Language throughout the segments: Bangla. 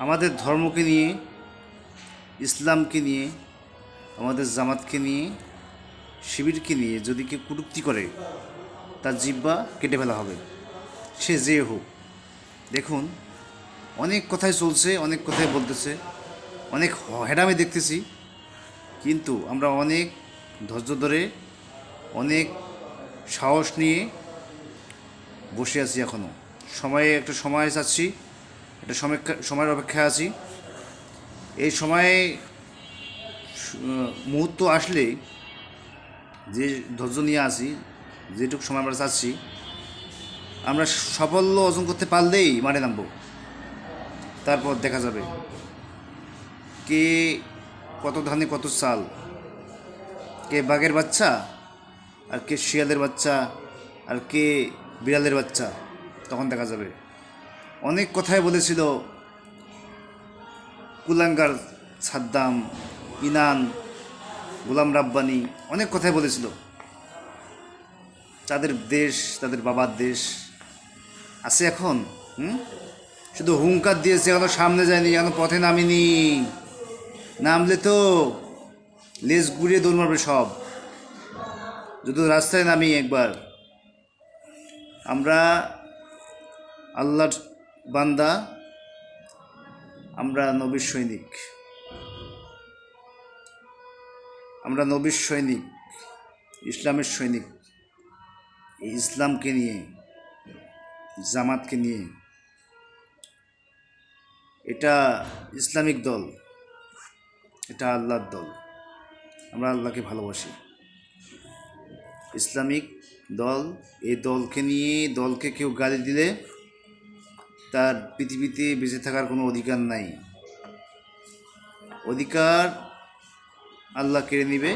আমাদের ধর্মকে নিয়ে, ইসলামকে নিয়ে, আমাদের জামাতকে নিয়ে, শিবিরকে নিয়ে যদি কেউ কটূক্তি করে তার জিহ্বা কেটে ফেলা হবে, সে যে হোক। দেখুন, অনেক কথাই চলছে, অনেক কথাই বলতেছে, অনেক হেডামে দেখতেছি, কিন্তু আমরা অনেক ধৈর্য ধরে, অনেক সাহস নিয়ে বসে আছি। এখনও একটা সময় চাচ্ছি, একটা সময়ের অপেক্ষায় আছি। এই সময়ে মুহূর্ত আসলে যে ধৈর্য নিয়ে আছি, যেটুকু সময় আমরা চাচ্ছি, আমরা সাফল্য অর্জন করতে পারলেই মাঠে নামবো। তারপর দেখা যাবে কে কত ধানে কত চাল, কে বাঘের বাচ্চা আর কে শিয়ালের বাচ্চা আর কে বিড়ালের বাচ্চা, তখন দেখা যাবে। অনেক কথাই বলেছিল কুলাঙ্গার সাদ্দাম, ইনান, গোলাম রাব্বানি, অনেক কথাই বলেছিল। তাদের দেশ, তাদের বাবার দেশ আছে এখন। শুধু হুঙ্কার দিয়েছে, এখনো সামনে যায়নি, এখনো পথে নামিনি। নামলে তো লেজ গুড়িয়ে দৌড় মারবে সব। যদি রাস্তায় নামি একবার, আমরা আল্লাহর বান্দা, আমরা নবীর সৈনিক, আমরা নবীর সৈনিক, ইসলামের সৈনিক। এই ইসলামকে নিয়ে, জামাতকে নিয়ে, এটা ইসলামিক দল, এটা আল্লাহর দল। আমরা আল্লাহকে ভালোবাসি। ইসলামিক দল, এই দলকে নিয়ে, দলকে কেউ গালি দিলে তার পৃথিবীতে বেঁচে থাকার কোনো অধিকার নাই। অধিকার আল্লাহ কেড়ে নিবে,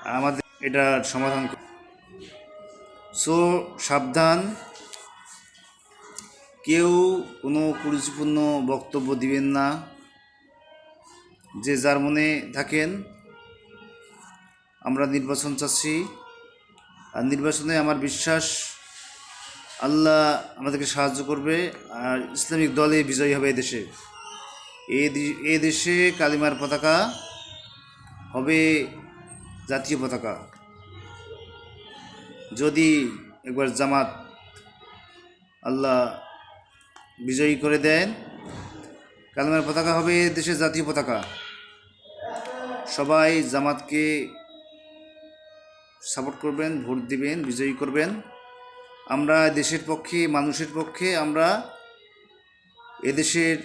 আর আমাদের এটার সমাধান। সো সাবধান, কেউ কোনো কুরুচিপূর্ণ বক্তব্য দিবেন না। যে যার মনে থাকেন। আমরা নির্বাচন চাচ্ছি, আর নির্বাচনে আমার বিশ্বাস আল্লাহ আমাদেরকে সাহায্য করবে, আর ইসলামিক দলে বিজয়ী হবে এদেশে। এ দেশে কালিমার পতাকা হবে জাতীয় পতাকা। যদি একবার জামাত আল্লাহ বিজয়ী করে দেন, কালিমার পতাকা হবে দেশের জাতীয় পতাকা। সবাই জামাতকে সাপোর্ট করবেন, ভোট দিবেন, বিজয়ী করবেন। আমরা দেশের পক্ষে, মানুষের পক্ষে, আমরা এদেশের